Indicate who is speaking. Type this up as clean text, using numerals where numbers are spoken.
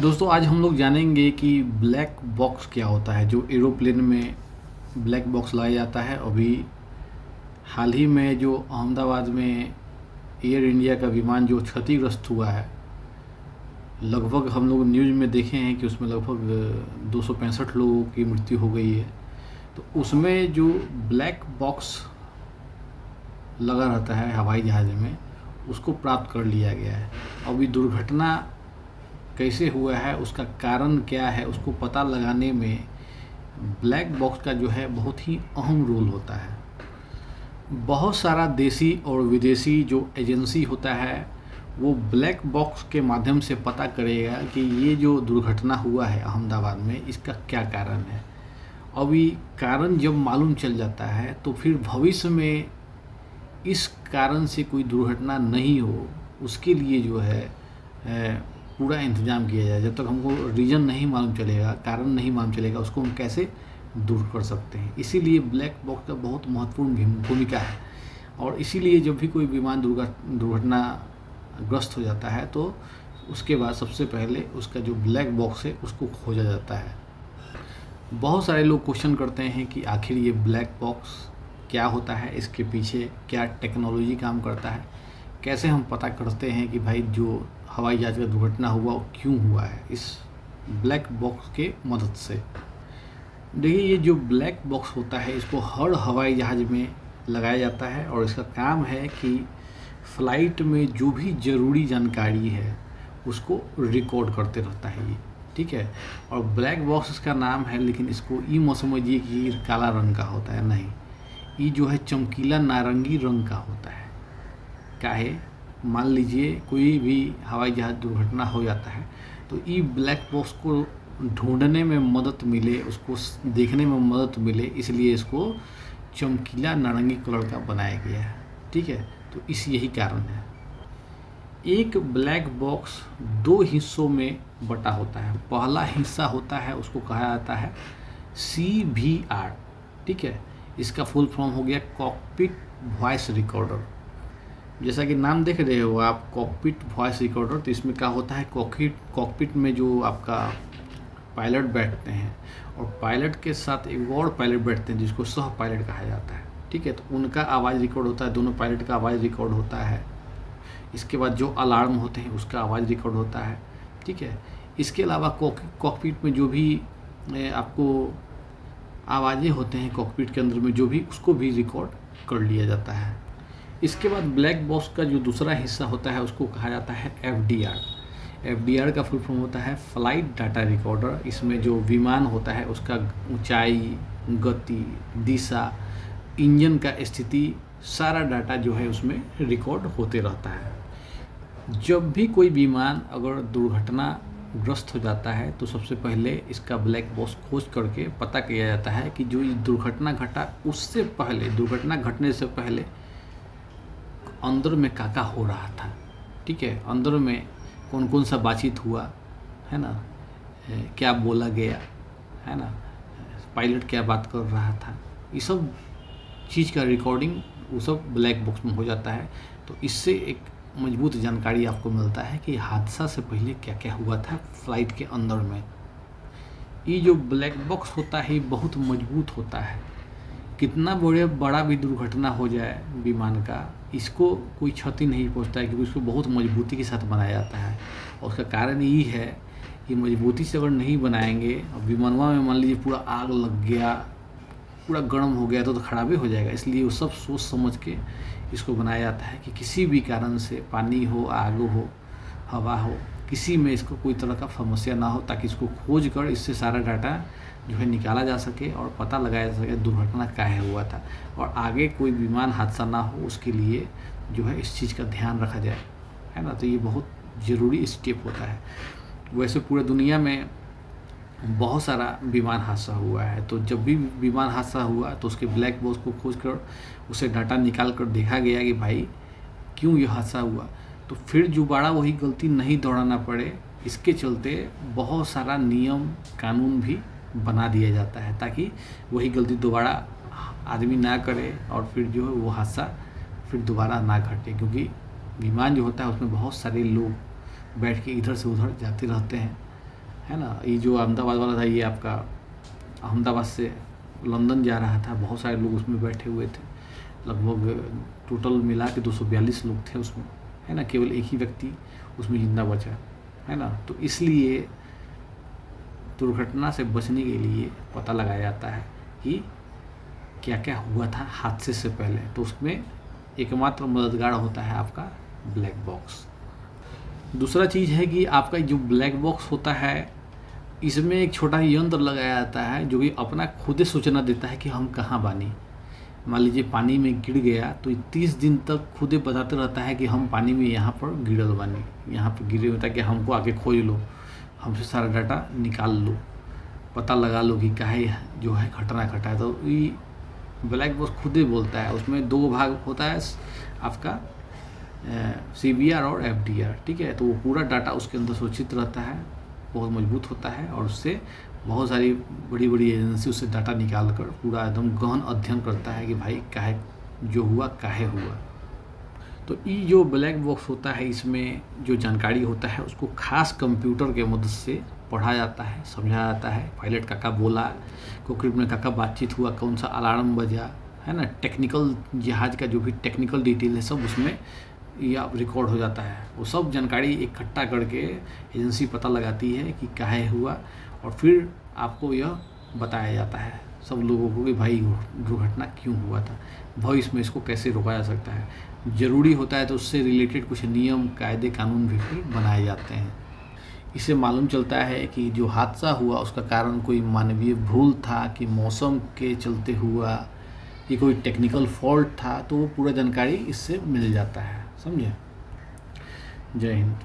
Speaker 1: दोस्तों आज हम लोग जानेंगे कि ब्लैक बॉक्स क्या होता है। जो एरोप्लेन में ब्लैक बॉक्स लगाया जाता है। अभी हाल ही में जो अहमदाबाद में एयर इंडिया का विमान जो क्षतिग्रस्त हुआ है, लगभग हम लोग न्यूज़ में देखे हैं कि उसमें लगभग 265 लोगों की मृत्यु हो गई है। तो उसमें जो ब्लैक बॉक्स लगा रहता है हवाई जहाज़ में, उसको प्राप्त कर लिया गया है। अभी दुर्घटना कैसे हुआ है, उसका कारण क्या है, उसको पता लगाने में ब्लैक बॉक्स का जो है बहुत ही अहम रोल होता है। बहुत सारा देसी और विदेशी जो एजेंसी होता है वो ब्लैक बॉक्स के माध्यम से पता करेगा कि ये जो दुर्घटना हुआ है अहमदाबाद में, इसका क्या कारण है। अभी कारण जब मालूम चल जाता है तो फिर भविष्य में इस कारण से कोई दुर्घटना नहीं हो, उसके लिए जो है पूरा इंतजाम किया जाए। जब तक हमको रीज़न नहीं मालूम चलेगा, कारण नहीं मालूम चलेगा, उसको हम कैसे दूर कर सकते हैं। इसीलिए ब्लैक बॉक्स का बहुत महत्वपूर्ण भूमिका है। और इसीलिए जब भी कोई विमान दुर्घटनाग्रस्त हो जाता है तो उसके बाद सबसे पहले उसका जो ब्लैक बॉक्स है उसको खोजा जाता है। बहुत सारे लोग क्वेश्चन करते हैं कि आखिर ये ब्लैक बॉक्स क्या होता है, इसके पीछे क्या टेक्नोलॉजी काम करता है, कैसे हम पता करते हैं कि भाई जो हवाई जहाज़ का दुर्घटना हुआ वो क्यों हुआ है इस ब्लैक बॉक्स के मदद से। देखिए, ये जो ब्लैक बॉक्स होता है इसको हर हवाई जहाज़ में लगाया जाता है और इसका काम है कि फ़्लाइट में जो भी ज़रूरी जानकारी है उसको रिकॉर्ड करते रहता है ये, ठीक है। और ब्लैक बॉक्स इसका नाम है, लेकिन इसको ये मत समझिए कि ये काला रंग का होता है, नहीं। ये जो है चमकीला नारंगी रंग का होता है। काहे, मान लीजिए कोई भी हवाई जहाज़ दुर्घटना हो जाता है तो ये ब्लैक बॉक्स को ढूंढने में मदद मिले, उसको देखने में मदद मिले, इसलिए इसको चमकीला नारंगी कलर का बनाया गया है, ठीक है। तो यही कारण है। एक ब्लैक बॉक्स दो हिस्सों में बटा होता है। पहला हिस्सा होता है उसको कहा जाता है CVR, ठीक है। इसका फुल फॉर्म हो गया कॉकपिट वॉइस रिकॉर्डर। जैसा कि नाम देख रहे हो आप, कॉकपिट वॉइस रिकॉर्डर। तो इसमें क्या होता है, कॉकपिट में जो आपका पायलट बैठते हैं और पायलट के साथ एक और पायलट बैठते हैं जिसको सह पायलट कहा जाता है, ठीक है। तो उनका आवाज़ रिकॉर्ड होता है, दोनों पायलट का आवाज़ रिकॉर्ड होता है। इसके बाद जो अलार्म होते हैं उसका आवाज़ रिकॉर्ड होता है, ठीक है। इसके अलावा कॉकपिट में जो भी आपको आवाज़ें होते हैं कॉकपिट के अंदर में जो भी, उसको भी रिकॉर्ड कर लिया जाता है। इसके बाद ब्लैक बॉक्स का जो दूसरा हिस्सा होता है उसको कहा जाता है FDR का फुल फॉर्म होता है फ्लाइट डाटा रिकॉर्डर। इसमें जो विमान होता है उसका ऊंचाई, गति, दिशा, इंजन का स्थिति, सारा डाटा जो है उसमें रिकॉर्ड होते रहता है। जब भी कोई विमान अगर दुर्घटनाग्रस्त हो जाता है तो सबसे पहले इसका ब्लैक बॉक्स खोज करके पता किया जाता है कि जो दुर्घटना घटा उससे पहले, दुर्घटना घटने से पहले अंदर में क्या हो रहा था, ठीक है। अंदर में कौन कौन सा बातचीत हुआ है ना, क्या बोला गया है ना, पायलट क्या बात कर रहा था, ये सब चीज़ का रिकॉर्डिंग वो सब ब्लैक बॉक्स में हो जाता है। तो इससे एक मजबूत जानकारी आपको मिलता है कि हादसा से पहले क्या क्या हुआ था फ्लाइट के अंदर में। ये जो ब्लैक बॉक्स होता है ये बहुत मजबूत होता है। कितना बड़ा भी दुर्घटना हो जाए विमान का, इसको कोई क्षति नहीं पहुंचता है, क्योंकि उसको बहुत मजबूती के साथ बनाया जाता है। और उसका कारण यही है कि मजबूती से अगर नहीं बनाएंगे और विमानवा में मान लीजिए पूरा आग लग गया, पूरा गर्म हो गया तो खराबी हो जाएगा। इसलिए वो सब सोच समझ के इसको बनाया जाता है कि किसी भी कारण से पानी हो, आग हो, हवा हो, किसी में इसको कोई तरह का समस्या ना हो, ताकि इसको खोज कर इससे सारा डाटा जो है निकाला जा सके और पता लगाया जा सके दुर्घटना काहे हुआ था, और आगे कोई विमान हादसा ना हो उसके लिए जो है इस चीज़ का ध्यान रखा जाए, है ना। तो ये बहुत ज़रूरी स्टेप होता है। वैसे पूरे दुनिया में बहुत सारा विमान हादसा हुआ है, तो जब भी विमान हादसा हुआ तो उसके ब्लैक बॉक्स को खोज कर उसे डाटा निकाल कर देखा गया कि भाई क्यों ये हादसा हुआ। तो फिर दोबारा वही गलती नहीं दोहराना पड़े, इसके चलते बहुत सारा नियम कानून भी बना दिया जाता है ताकि वही गलती दोबारा आदमी ना करे और फिर जो है वो हादसा फिर दोबारा ना घटे। क्योंकि विमान जो होता है उसमें बहुत सारे लोग बैठ के इधर से उधर जाते रहते हैं, है ना। ये जो अहमदाबाद वाला था, ये आपका अहमदाबाद से लंदन जा रहा था, बहुत सारे लोग उसमें बैठे हुए थे, लगभग टोटल मिला के 242 लोग थे उसमें, है ना। केवल एक ही व्यक्ति उसमें जिंदा बचा, है ना। तो इसलिए दुर्घटना से बचने के लिए पता लगाया जाता है कि क्या क्या हुआ था हादसे से पहले। तो उसमें एकमात्र मददगार होता है आपका ब्लैक बॉक्स। दूसरा चीज़ है कि आपका जो ब्लैक बॉक्स होता है, इसमें एक छोटा यंत्र लगाया जाता है जो कि अपना खुद सूचना देता है कि हम कहाँ बानी। मान लीजिए पानी में गिर गया तो 30 दिन तक खुद बताते रहता है कि हम पानी में यहाँ पर गिरल बानी, यहाँ पर गिरे होता है कि हमको आके खोज लो, हमसे सारा डाटा निकाल लो, पता लगा लो कि काहे जो है घटना घटा है। तो ये ब्लैक बॉक्स खुद ही बोलता है। उसमें 2 भाग होता है आपका, CBR और FDR, ठीक है। तो वो पूरा डाटा उसके अंदर सुरक्षित रहता है, बहुत मजबूत होता है, और उससे बहुत सारी बड़ी बड़ी एजेंसी उससे डाटा निकाल कर पूरा एकदम गहन अध्ययन करता है कि भाई काहे जो हुआ काहे हुआ। तो ये जो ब्लैक बॉक्स होता है, इसमें जो जानकारी होता है उसको खास कंप्यूटर के मदद से पढ़ा जाता है, समझाया जाता है। पायलट का बोला, कॉकपिट में का बातचीत हुआ, कौन सा अलार्म बजा, है ना। टेक्निकल जहाज़ का जो भी टेक्निकल डिटेल है सब उसमें या रिकॉर्ड हो जाता है। वो सब जानकारी इकट्ठा करके एजेंसी पता लगाती है कि काहे हुआ, और फिर आपको यह बताया जाता है सब लोगों को कि भाई दुर्घटना क्यों हुआ था, भविष्य में इसको कैसे रोका जा सकता है। ज़रूरी होता है तो उससे रिलेटेड कुछ नियम कायदे कानून भी फिर बनाए जाते हैं। इससे मालूम चलता है कि जो हादसा हुआ उसका कारण कोई मानवीय भूल था कि मौसम के चलते हुआ, कि कोई टेक्निकल फॉल्ट था। तो वो पूरा जानकारी इससे मिल जाता है, समझे। जय हिंद।